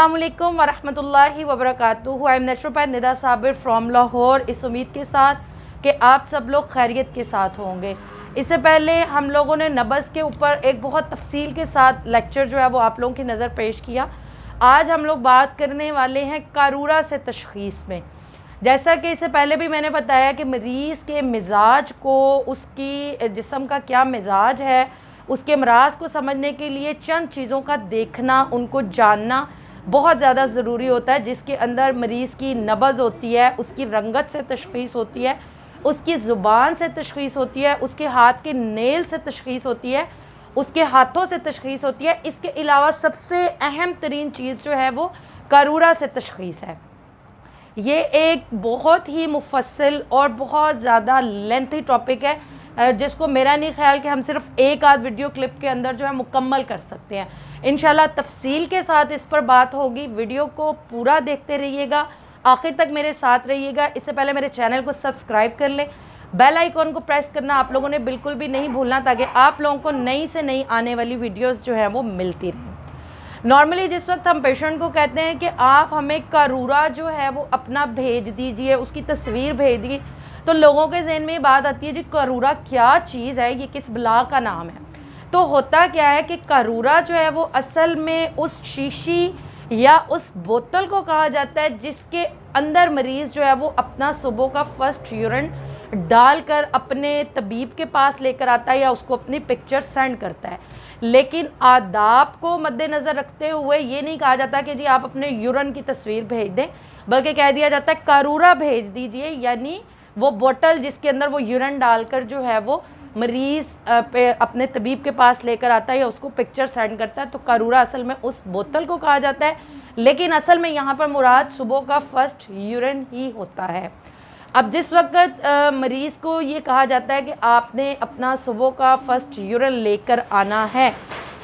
अस्सलामुअलैकुम वरहमतुल्लाहि वबरकातुहू। I am naturopath Nida Sabir from Lahore, इस उम्मीद के साथ कि आप सब लोग खैरियत के साथ होंगे। इससे पहले हम लोगों ने नब्ज़ के ऊपर एक बहुत तफसील के साथ लेक्चर जो है वो आप लोगों की नज़र पेश किया। आज हम लोग बात करने वाले हैं कारूरा से तशख़ीस में। जैसा कि इससे पहले भी मैंने बताया कि मरीज़ के मिजाज को, उसकी जिस्म का क्या मिजाज है, उसके अमराज को समझने के लिए चंद चीज़ों का देखना, उनको जानना बहुत ज़्यादा ज़रूरी होता है। जिसके अंदर मरीज़ की नब्ज़ होती है, उसकी रंगत से तशख़ीस होती है, उसकी ज़ुबान से तशख़ीस होती है, उसके हाथ के नेल से तशख़ीस होती है, उसके हाथों से तशख़ीस होती है। इसके अलावा सबसे अहम तरीन चीज़ जो है वो कारूरा से तशख़ीस है। ये एक बहुत ही मुफस्सिल और बहुत ज़्यादा लेंथी टॉपिक है, जिसको मेरा नहीं ख्याल कि हम सिर्फ एक आध वीडियो क्लिप के अंदर जो है मुकम्मल कर सकते हैं। इंशाल्लाह तफसील के साथ इस पर बात होगी। वीडियो को पूरा देखते रहिएगा, आखिर तक मेरे साथ रहिएगा। इससे पहले मेरे चैनल को सब्सक्राइब कर लें, बेल आइकॉन को प्रेस करना आप लोगों ने बिल्कुल भी नहीं भूलना, ताकि आप लोगों को नई से नई आने वाली वीडियोज़ जो है वो मिलती रहें। नॉर्मली जिस वक्त हम पेशेंट को कहते हैं कि आप हमें कारूरा जो है वो अपना भेज दीजिए, उसकी तस्वीर भेज दीजिए, तो लोगों के जहन में ये बात आती है जी कारूरा क्या चीज़ है, ये किस बला का नाम है। तो होता क्या है कि कारूरा जो है वो असल में उस शीशी या उस बोतल को कहा जाता है जिसके अंदर मरीज़ जो है वो अपना सुबह का फर्स्ट यूरिन डालकर अपने तबीब के पास लेकर आता है या उसको अपनी पिक्चर सेंड करता है। लेकिन आदाब को मद्देनज़र रखते हुए ये नहीं कहा जाता कि जी आप अपने यूरिन की तस्वीर भेज दें, बल्कि कह दिया जाता है कारूरा भेज दीजिए, यानी वो बोतल जिसके अंदर वो यूरिन डालकर जो है वो मरीज़ अपने तबीब के पास लेकर आता है या उसको पिक्चर सेंड करता है। तो कारूरा असल में उस बोतल को कहा जाता है, लेकिन असल में यहाँ पर मुराद सुबह का फर्स्ट यूरिन ही होता है। अब जिस वक्त मरीज़ को ये कहा जाता है कि आपने अपना सुबह का फर्स्ट यूरिन लेकर आना है,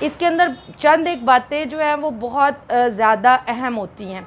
इसके अंदर चंद एक बातें जो है वो बहुत ज़्यादा अहम होती हैं।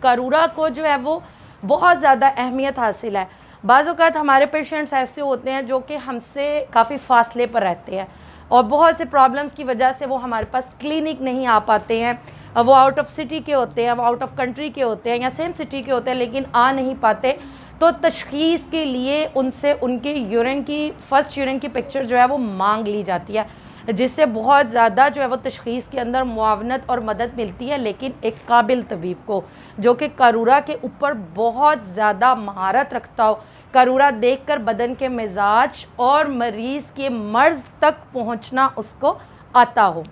कारूरा को जो है वो बहुत ज़्यादा अहमियत हासिल है। बाज़ औक़ात हमारे पेशेंट्स ऐसे होते हैं जो कि हमसे काफ़ी फ़ासले पर रहते हैं और बहुत से प्रॉब्लम्स की वजह से वो हमारे पास क्लिनिक नहीं आ पाते हैं। वो आउट ऑफ सिटी के होते हैं, वो आउट ऑफ कंट्री के होते हैं या सेम सिटी के होते हैं, लेकिन आ नहीं पाते। तो तशख़ीस के लिए उनसे उनके यूरिन की फर्स्ट यूरिन की पिक्चर जो है वो मांग ली जाती है, जिससे बहुत ज़्यादा जो है वो तशख़ीस के अंदर मुआवनत और मदद मिलती है। लेकिन एक काबिल तबीब को जो कि कारूरा के ऊपर बहुत ज़्यादा महारत रखता हो, कारूरा देखकर बदन के मिजाज और मरीज़ के मर्ज़ तक पहुँचना उसको आता हो।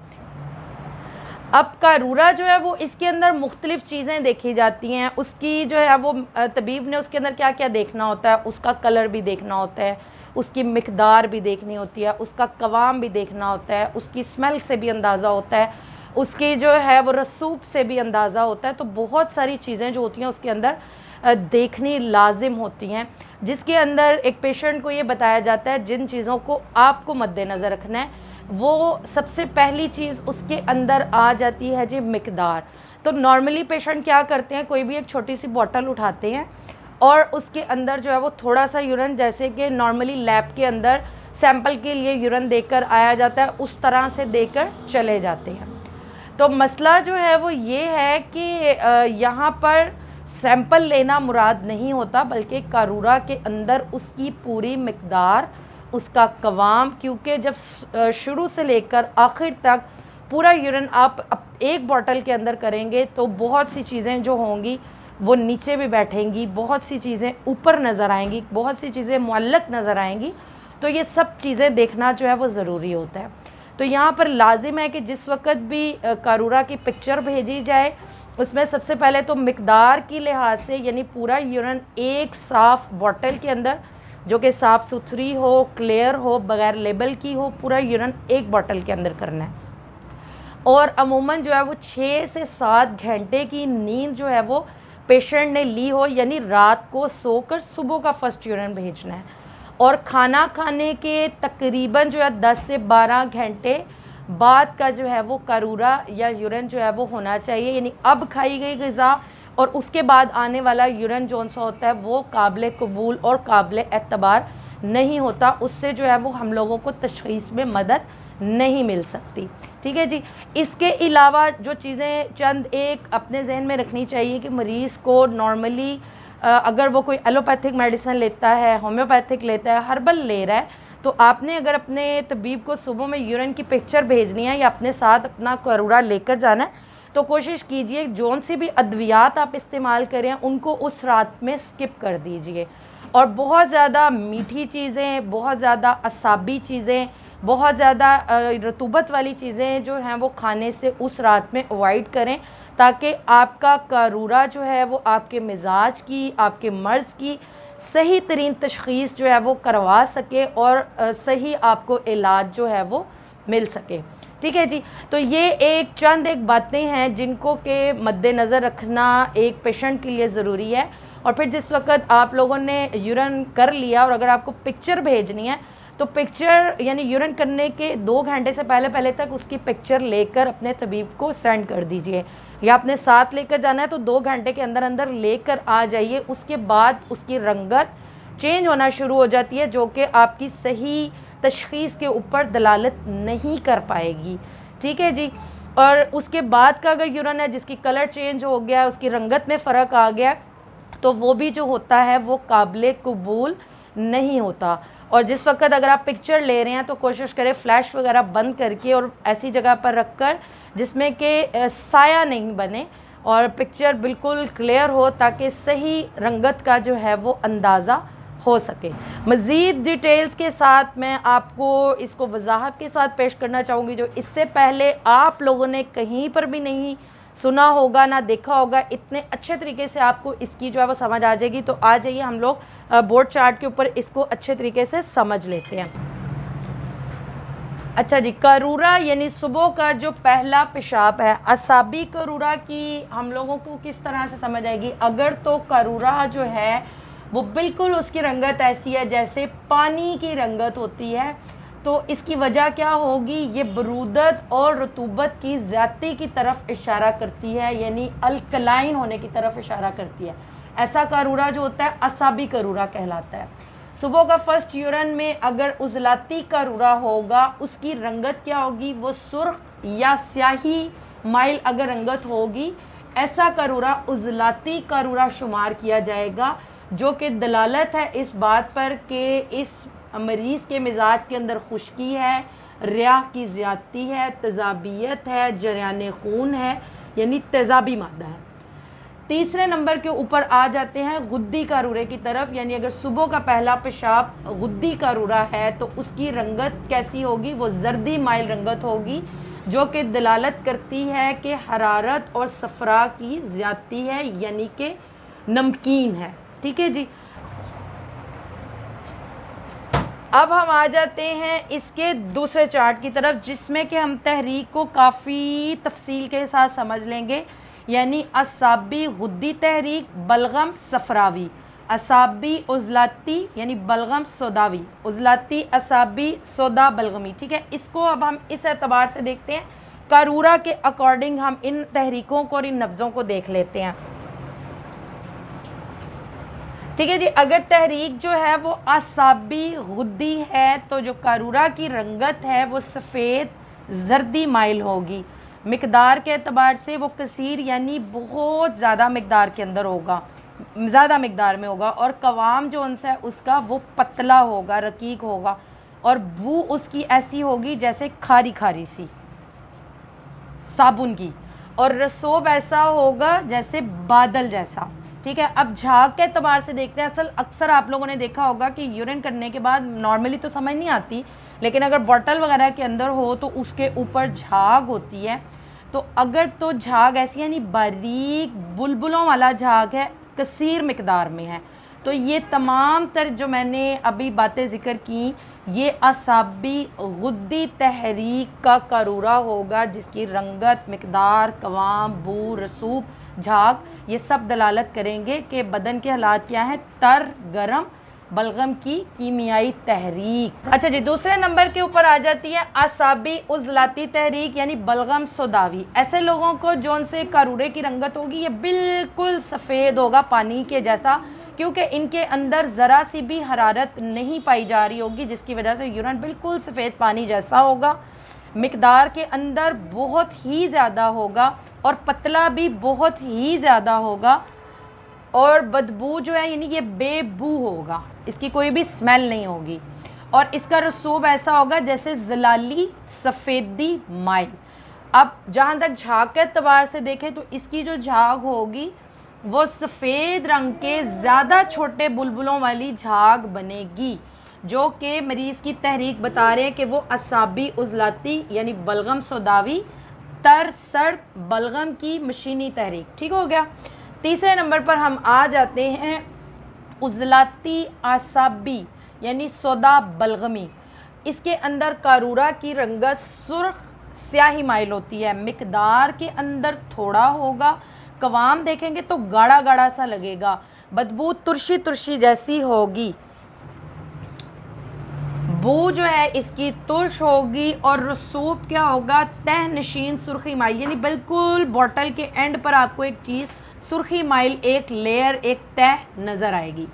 अब कारूरा जो है वो इसके अंदर मुख्तलिफ़ चीज़ें देखी जाती हैं। उसकी जो है वो तबीब ने उसके अंदर क्या क्या देखना होता है, उसका कलर भी देखना होता है, उसकी मिक़दार भी देखनी होती है, उसका क़वाम भी देखना होता है, उसकी स्मेल से भी अंदाज़ा होता है, उसकी जो है वो रसूब से भी अंदाज़ा होता है। तो बहुत सारी चीज़ें जो होती हैं उसके अंदर देखनी लाजिम होती हैं, जिसके अंदर एक पेशेंट को ये बताया जाता है जिन चीज़ों को आपको मद्देनज़र रखना है। वो सबसे पहली चीज़ उसके अंदर आ जाती है जी मिक़दार। तो नॉर्मली पेशेंट क्या करते हैं, कोई भी एक छोटी सी बॉटल उठाते हैं और उसके अंदर जो है वो थोड़ा सा यूरिन, जैसे कि नॉर्मली लैब के अंदर सैंपल के लिए यूरिन देकर आया जाता है, उस तरह से देकर चले जाते हैं। तो मसला जो है वो ये है कि यहाँ पर सैंपल लेना मुराद नहीं होता, बल्कि कारूरा के अंदर उसकी पूरी मिक़दार, उसका क़वाम, क्योंकि जब शुरू से लेकर आखिर तक पूरा यूरिन आप एक बॉटल के अंदर करेंगे तो बहुत सी चीज़ें जो होंगी वो नीचे भी बैठेंगी, बहुत सी चीज़ें ऊपर नज़र आएंगी, बहुत सी चीज़ें मुअल्लक नज़र आएंगी। तो ये सब चीज़ें देखना जो है वो ज़रूरी होता है। तो यहाँ पर लाजिम है कि जिस वक्त भी कारूरा की पिक्चर भेजी जाए, उसमें सबसे पहले तो मिक़दार की लिहाज से, यानी पूरा यूरिन एक साफ़ बॉटल के अंदर जो कि साफ़ सुथरी हो, क्लियर हो, बग़ैर लेबल की हो, पूरा यूरिन एक बॉटल के अंदर करना है। और अमूमन जो है वो 6 से 7 घंटे की नींद जो है वो पेशेंट ने ली हो, यानी रात को सोकर सुबह का फर्स्ट यूरिन भेजना है। और खाना खाने के तकरीबन जो है 10 से 12 घंटे बाद का जो है वो कारूरा या यूरिन जो है वो होना चाहिए, यानी अब खाई गई ग़िज़ा और उसके बाद आने वाला यूरिन जौन सा होता है वो काबिल कबूल और काबिल एतबार नहीं होता। उससे जो है वो हम लोगों को तशख़ीस में मदद नहीं मिल सकती। ठीक है जी। इसके अलावा जो चीज़ें चंद एक अपने जहन में रखनी चाहिए कि मरीज़ को नॉर्मली अगर वो कोई एलोपैथिक मेडिसिन लेता है, होम्योपैथिक लेता है, हर्बल ले रहा है, तो आपने अगर अपने तबीब को सुबह में यूरिन की पिक्चर भेजनी है या अपने साथ अपना करूरा लेकर जाना है, तो कोशिश कीजिए जौन सी भी अद्वियात आप इस्तेमाल करें उनको उस रात में स्किप कर दीजिए। और बहुत ज़्यादा मीठी चीज़ें, बहुत ज़्यादा असाबी चीज़ें, बहुत ज़्यादा रतूबत वाली चीज़ें जो हैं वो खाने से उस रात में अवॉइड करें, ताकि आपका कारूरा जो है वो आपके मिजाज की, आपके मर्ज़ की सही तरीन तशख़ीस जो है वो करवा सके और सही आपको इलाज जो है वो मिल सके। ठीक है जी। तो ये चंद बातें हैं जिनको के मद्देनज़र रखना एक पेशेंट के लिए ज़रूरी है। और फिर जिस वक्त आप लोगों ने यूरिन कर लिया और अगर आपको पिक्चर भेजनी है, तो पिक्चर यानी यूरिन करने के 2 घंटे से पहले तक उसकी पिक्चर लेकर अपने तबीब को सेंड कर दीजिए, या अपने साथ लेकर जाना है तो 2 घंटे के अंदर अंदर लेकर आ जाइए। उसके बाद उसकी रंगत चेंज होना शुरू हो जाती है, जो कि आपकी सही तशख़ीस के ऊपर दलालत नहीं कर पाएगी। ठीक है जी। और उसके बाद का अगर यूरिन है जिसकी कलर चेंज हो गया, उसकी रंगत में फ़र्क आ गया, तो वो भी जो होता है वो काबिल कबूल नहीं होता। और जिस वक्त अगर आप पिक्चर ले रहे हैं तो कोशिश करें फ्लैश वगैरह बंद करके और ऐसी जगह पर रखकर जिसमें कि साया नहीं बने और पिक्चर बिल्कुल क्लियर हो, ताकि सही रंगत का जो है वो अंदाज़ा हो सके। मज़ीद डिटेल्स के साथ मैं आपको इसको वजाहत के साथ पेश करना चाहूँगी, जो इससे पहले आप लोगों ने कहीं पर भी नहीं सुना होगा ना देखा होगा। इतने अच्छे तरीके से आपको इसकी जो है वो समझ आ जाएगी। तो आ जाइए हम लोग बोर्ड चार्ट के ऊपर इसको अच्छे तरीके से समझ लेते हैं। अच्छा जी, करूरा यानी सुबह का जो पहला पेशाब है, असाबी करूरा की हम लोगों को किस तरह से समझ आएगी? अगर तो करूरा जो है वो बिल्कुल उसकी रंगत ऐसी है जैसे पानी की रंगत होती है, तो इसकी वजह क्या होगी? ये बरूदत और रतूबत की ज़्यादती की तरफ इशारा करती है, यानी अल्कलाइन होने की तरफ इशारा करती है। ऐसा करूरा जो होता है असाबी करूरा कहलाता है। सुबह का फर्स्ट यूरिन में अगर उजलाती करूरा होगा, उसकी रंगत क्या होगी? वो सुर्ख या स्याही माइल अगर रंगत होगी, ऐसा करूरा उजलाती करूरा शुमार किया जाएगा, जो कि दलालत है इस बात पर कि इस मरीज़ के मिजाज के अंदर खुश्की है, रियाह की ज़्यादती है, तेज़ाबियत है, जरियान खून है, यानी तेज़ाबी मादा है। तीसरे नंबर के ऊपर आ जाते हैं गुद्दी करूरे की तरफ, यानी अगर सुबह का पहला पेशाब गुद्दी करूरा है तो उसकी रंगत कैसी होगी? वो जर्दी माइल रंगत होगी, जो कि दलालत करती है कि हरारत और सफ़रा की ज़्यादती है, यानी कि नमकीन है। ठीक है जी। अब हम आ जाते हैं इसके दूसरे चार्ट की तरफ, जिसमें कि हम तहरीक को काफ़ी तफसील के साथ समझ लेंगे, यानी असाबी गुद्दी तहरीक, बलगम सफरावी, असाबी उजलाती यानी बलगम सौदावी, उजलाती असाबी सौदा बलगमी। ठीक है, इसको अब हम इस एतबार से देखते हैं, करूरा के अकॉर्डिंग हम इन तहरीकों को और इन लफ्ज़ों को देख लेते हैं। ठीक है जी। अगर तहरीक जो है वो असाबी गुद्दी है तो जो करूरा की रंगत है वो सफ़ेद जर्दी माइल होगी। मिकदार के अतबार से वो कसीर यानी बहुत ज़्यादा मिकदार के अंदर होगा, ज़्यादा मिकदार में होगा, और कवाम जो उनसे है उसका वो पतला होगा, रकीक होगा, और बू उसकी ऐसी होगी जैसे खारी खारी सी साबुन की, और रसूब ऐसा होगा जैसे बादल जैसा। ठीक है। अब झाग के अतबार से देखते हैं। अक्सर आप लोगों ने देखा होगा कि यूरिन करने के बाद नॉर्मली तो समझ नहीं आती, लेकिन अगर बॉटल वगैरह के अंदर हो तो उसके ऊपर झाग होती है। तो अगर तो झाग ऐसी यानी बारीक बुलबुलों वाला झाग है, कसीर मिकदार में है, तो ये तमाम तर जो मैंने अभी बातें ज़िक्र की, ये असाबी गुद्दी तहरीक का करूरा होगा, जिसकी रंगत, मिकदार, कवाम, बू, रसूब, झाग, ये सब दलालत करेंगे कि बदन के हालात क्या हैं, तर, गरम, बलगम की कीमियाई तहरीक। अच्छा जी, दूसरे नंबर के ऊपर आ जाती है असाबी उजलाती तहरीक यानी बलगम सौदावी। ऐसे लोगों को जौन से करूरे की रंगत होगी ये बिल्कुल सफ़ेद होगा पानी के जैसा, क्योंकि इनके अंदर ज़रा सी भी हरारत नहीं पाई जा रही होगी, जिसकी वजह से यूरिन बिल्कुल सफ़ेद पानी जैसा होगा। मिकदार के अंदर बहुत ही ज़्यादा होगा और पतला भी बहुत ही ज़्यादा होगा, और बदबू जो है यानी ये बेबू होगा, इसकी कोई भी स्मेल नहीं होगी, और इसका रसूब ऐसा होगा जैसे जलाली सफ़ेदी माइल। अब जहाँ तक झाग के एतबार से देखें तो इसकी जो झाग होगी वो सफ़ेद रंग के ज़्यादा छोटे बुलबुलों वाली झाग बनेगी, जो कि मरीज़ की तहरीक बता रहे हैं कि वो असाबी उजलाती यानी बलगम सौदावी तर सर्द बलगम की मशीनी तहरीक। ठीक हो गया। तीसरे नंबर पर हम आ जाते हैं उजलाती आसाबी यानी सौदा बलगमी। इसके अंदर कारूरा की रंगत सुर्ख स्याही माइल होती है, मिकदार के अंदर थोड़ा होगा, कवाम देखेंगे तो गाढ़ा गाढ़ा सा लगेगा, बदबू तुरशी तुरशी जैसी होगी, बू जो है इसकी तुर्श होगी, और रसूब क्या होगा तह नशीन सुर्खी माइल, यानी बिल्कुल बॉटल के एंड पर आपको एक चीज़ सुर्खी माइल एक लेयर एक तह नज़र आएगी,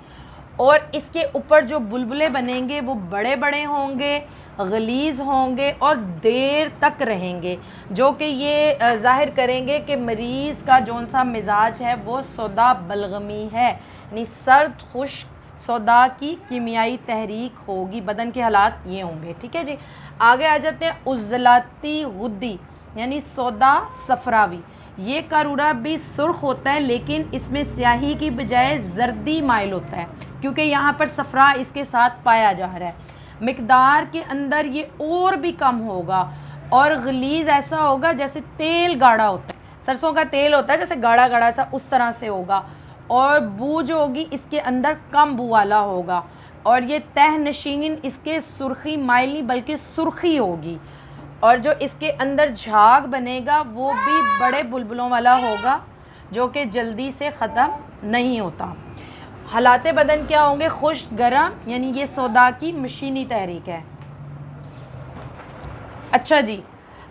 और इसके ऊपर जो बुलबुले बनेंगे वो बड़े बड़े होंगे, गलीज़ होंगे और देर तक रहेंगे, जो कि ये ज़ाहिर करेंगे कि मरीज़ का जौन सा मिजाज है वो सौदा बलगमी है, यानी सर्द खुश्क सौदा की कीमियाई तहरीक होगी, बदन के हालात ये होंगे। ठीक है जी। आगे आ जाते हैं उज़लाती गुद्दी यानी सौदा सफरावी। ये कारूरा भी सुर्ख होता है लेकिन इसमें स्याही की बजाय जर्दी माइल होता है, क्योंकि यहाँ पर सफरा इसके साथ पाया जा रहा है। मिकदार के अंदर ये और भी कम होगा, और गलीज़ ऐसा होगा जैसे तेल गाढ़ा होता है, सरसों का तेल होता है जैसे गाढ़ा गाढ़ा सा, उस तरह से होगा, और बू जो होगी इसके अंदर कम बू वाला होगा, और ये तह नशीन इसके सुर्खी माइल नहीं बल्कि सुर्खी होगी, और जो इसके अंदर झाग बनेगा वो भी बड़े बुलबुलों वाला होगा, जो कि जल्दी से ख़त्म नहीं होता। हालात बदन क्या होंगे खुश्क गर्म, यानी ये सौदा की मशीनी तहरीक है। अच्छा जी,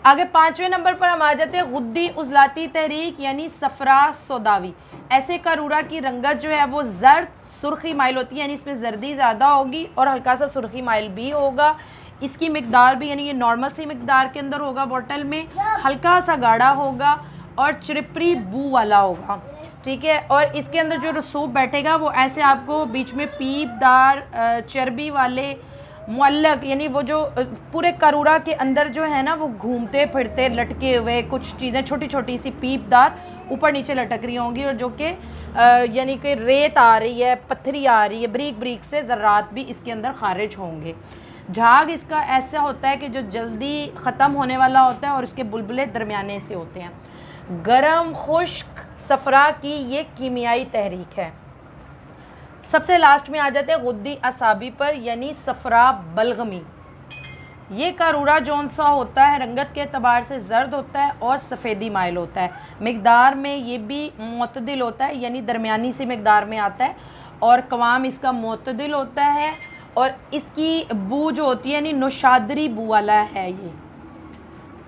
आगे पाँचवें नंबर पर हम आ जाते हैं गुद्दी उजलाती तहरीक यानी सफरा सौदावी। ऐसे कारूरा की रंगत जो है वो जर्द सुर्खी माइल होती है, यानी इसमें जर्दी ज़्यादा होगी और हल्का सा सुर्खी माइल भी होगा। इसकी मिकदार भी यानी ये नॉर्मल सी मिकदार के अंदर होगा, बॉटल में हल्का सा गाढ़ा होगा और चिरपरी बू वाला होगा। ठीक है। और इसके अंदर जो रसूब बैठेगा वो ऐसे आपको बीच में पीपदार चर्बी वाले मुअल्लक, यानी वो जो पूरे करूरा के अंदर जो है ना वो घूमते फिरते लटके हुए कुछ चीज़ें छोटी छोटी सी पीपदार ऊपर नीचे लटक रही होंगी, और जो कि यानी कि रेत आ रही है, पत्थरी आ रही है, ब्रीक ब्रीक से ज़र्रात भी इसके अंदर खारिज होंगे। झाग इसका ऐसा होता है कि जो जल्दी ख़त्म होने वाला होता है और इसके बुलबुले दरमियाने से होते हैं। गरम खुश्क सफरा की ये कीमियाई तहरीक है। सबसे लास्ट में आ जाते हैं गुद्दी असाबी पर यानी सफरा बलगमी। ये कारूरा जौन सा होता है रंगत के अतबार से जर्द होता है और सफ़ेदी माइल होता है। मिकदार में ये भी मुतदिल होता है यानी दरमियानी सी मिकदार में आता है, और कवाम इसका मुतदिल होता है, और इसकी बू जो होती है यानी नौशादरी बू वाला है ये,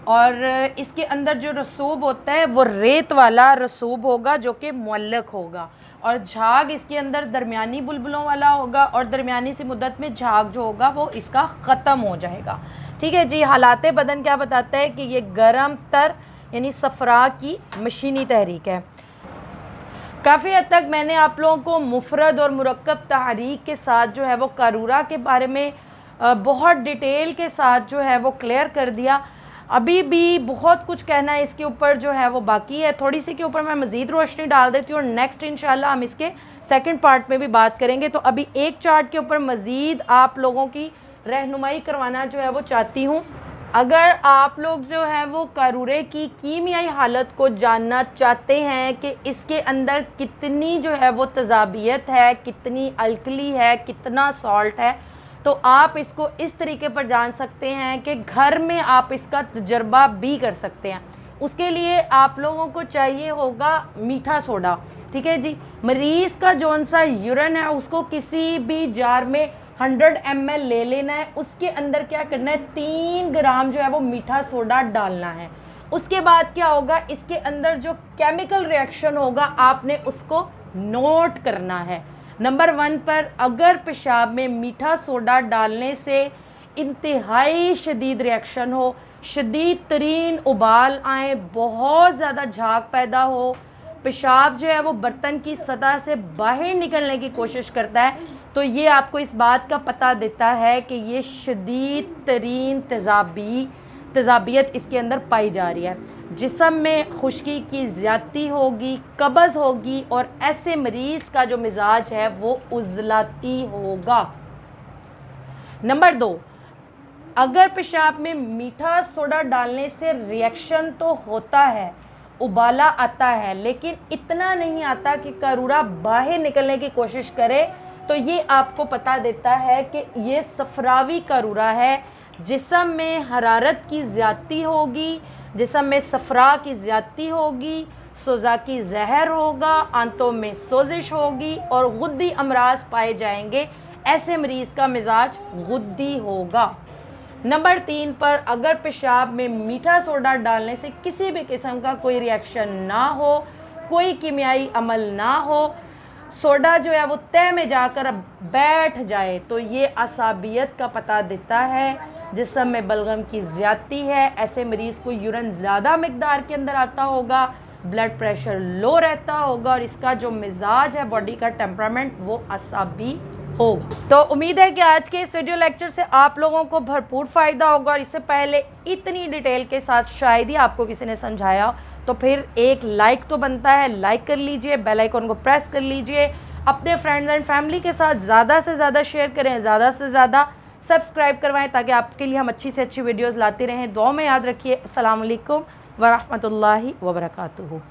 और इसके अंदर जो रसूब होता है वो रेत वाला रसूब होगा जो कि मुअल्लक होगा, और झाग इसके अंदर दरमियानी बुलबुलों वाला होगा, और दरमियानी सी मुद्दत में झाग जो होगा वो इसका ख़त्म हो जाएगा। ठीक है जी। हालात बदन क्या बताता है कि ये गरम तर यानी सफरा की मशीनी तहरीक है। काफ़ी हद तक मैंने आप लोगों को मुफरद और मुरक्कब तहरीक के साथ जो है वो कारूरा के बारे में बहुत डिटेल के साथ जो है वो क्लियर कर दिया। अभी भी बहुत कुछ कहना है इसके ऊपर जो है वो बाकी है, थोड़ी सी के ऊपर मैं मज़ीद रोशनी डाल देती हूँ, और नेक्स्ट इंशाल्लाह हम इसके सेकंड पार्ट में भी बात करेंगे। तो अभी एक चार्ट के ऊपर मज़ीद आप लोगों की रहनुमाई करवाना जो है वो चाहती हूँ। अगर आप लोग जो है वो कारूरे की कीमियाई हालत को जानना चाहते हैं कि इसके अंदर कितनी जो है वो तजाबियत है, कितनी अल्कली है, कितना सॉल्ट है, तो आप इसको इस तरीके पर जान सकते हैं कि घर में आप इसका तजर्बा भी कर सकते हैं। उसके लिए आप लोगों को चाहिए होगा मीठा सोडा। ठीक है जी। मरीज़ का जौन सा यूरिन है उसको किसी भी जार में 100 ml ले लेना है, उसके अंदर क्या करना है 3 ग्राम जो है वो मीठा सोडा डालना है। उसके बाद क्या होगा, इसके अंदर जो केमिकल रिएक्शन होगा आपने उसको नोट करना है। नंबर 1 पर अगर पेशाब में मीठा सोडा डालने से इंतहाई शदीद रिएक्शन हो, शदीद तरीन उबाल आए, बहुत ज़्यादा झाग पैदा हो, पेशाब जो है वो बर्तन की सतह से बाहर निकलने की कोशिश करता है, तो ये आपको इस बात का पता देता है कि ये शदीद तरीन तेज़ाबियत इसके अंदर पाई जा रही है। जिस्म में खुश्की की ज़्यादती होगी, कब्ज़ होगी और ऐसे मरीज़ का जो मिजाज है वो उज़लाती होगा। नंबर 2, अगर पेशाब में मीठा सोडा डालने से रिएक्शन तो होता है, उबाला आता है, लेकिन इतना नहीं आता कि करूरा बाहर निकलने की कोशिश करे, तो ये आपको पता देता है कि ये सफरावी करूरा है। जिस्म में हरारत की ज़्यादती होगी, जिस्म में सफरा की ज़्यादती होगी, सोज़ा की जहर होगा, आंतों में सोजिश होगी और गुद्दी अमराज पाए जाएंगे। ऐसे मरीज़ का मिजाज गुद्दी होगा। नंबर 3 पर अगर पेशाब में मीठा सोडा डालने से किसी भी किस्म का कोई रिएक्शन ना हो, कोई कीमियाई अमल ना हो, सोडा जो है वो तह में जाकर बैठ जाए, तो ये असाबियत का पता देता है। जिस्म में बलगम की ज़्यादती है, ऐसे मरीज़ को यूरिन ज़्यादा मिकदार के अंदर आता होगा, ब्लड प्रेशर लो रहता होगा और इसका जो मिजाज है, बॉडी का टेम्परामेंट, वो असाबी होगा। तो उम्मीद है कि आज के इस वीडियो लेक्चर से आप लोगों को भरपूर फ़ायदा होगा और इससे पहले इतनी डिटेल के साथ शायद ही आपको किसी ने समझाया, तो फिर एक लाइक तो बनता है, लाइक कर लीजिए, बेल आइकन को प्रेस कर लीजिए, अपने फ्रेंड्स एंड फैमिली के साथ ज़्यादा से ज़्यादा शेयर करें, ज़्यादा से ज़्यादा सब्सक्राइब करवाएं, ताकि आपके लिए हम अच्छी से अच्छी वीडियोस लाते रहें। दुआ में याद रखिए। अस्सलाम वालेकुम व रहमतुल्लाहि व बरकातुहू।